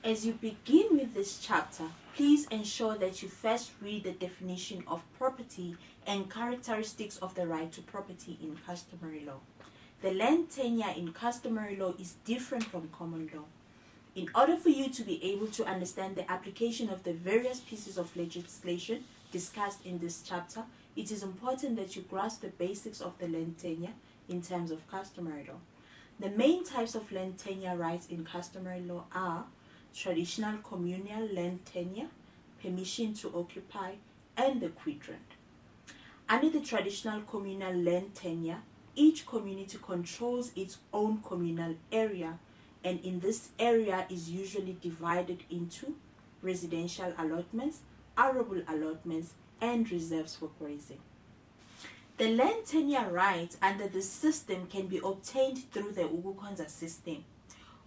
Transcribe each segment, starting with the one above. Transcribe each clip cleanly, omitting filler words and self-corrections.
As you begin with this chapter, please ensure that you first read the definition of property and characteristics of the right to property in customary law. The land tenure in customary law is different from common law. In order for you to be able to understand the application of the various pieces of legislation discussed in this chapter, it is important that you grasp the basics of the land tenure in terms of customary law. The main types of land tenure rights in customary law are traditional communal land tenure, permission to occupy, and the quit rent. Under the traditional communal land tenure, each community controls its own communal area, and in this area is usually divided into residential allotments, arable allotments, and reserves for grazing. The land tenure rights under this system can be obtained through the ukukhonza system.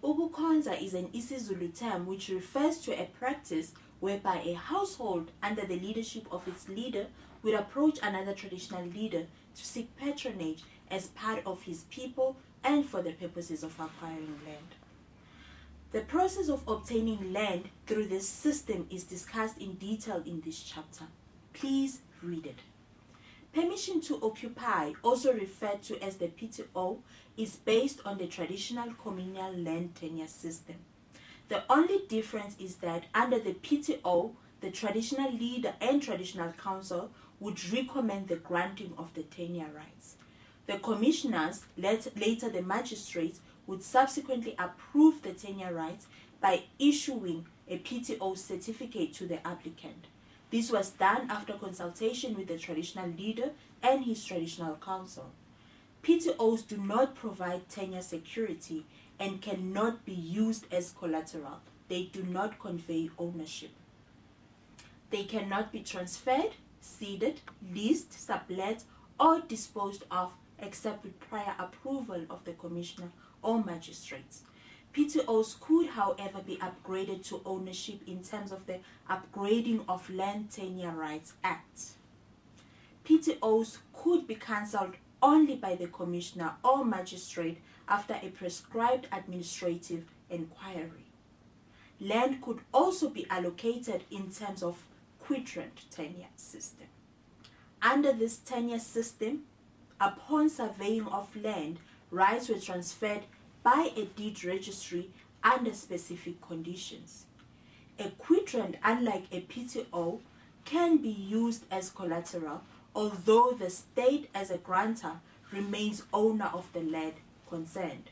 Ukukhonza is an isiZulu term which refers to a practice whereby a household under the leadership of its leader would approach another traditional leader to seek patronage as part of his people and for the purposes of acquiring land. The process of obtaining land through this system is discussed in detail in this chapter. Please read it. Permission to occupy, also referred to as the PTO, is based on the traditional communal land tenure system. The only difference is that under the PTO, the traditional leader and traditional council would recommend the granting of the tenure rights. The commissioners, later the magistrates, would subsequently approve the tenure rights by issuing a PTO certificate to the applicant. This was done after consultation with the traditional leader and his traditional council. PTOs do not provide tenure security and cannot be used as collateral. They do not convey ownership. They cannot be transferred, ceded, leased, sublet, or disposed of except with prior approval of the commissioner or magistrates. PTOs could, however, be upgraded to ownership in terms of the Upgrading of Land Tenure Rights Act. PTOs could be cancelled only by the commissioner or magistrate after a prescribed administrative inquiry. Land could also be allocated in terms of quit rent tenure system. Under this tenure system, upon surveying of land, rights were transferred by a deed registry under specific conditions. A quit rent, unlike a PTO, can be used as collateral, although the state as a grantor remains owner of the land concerned.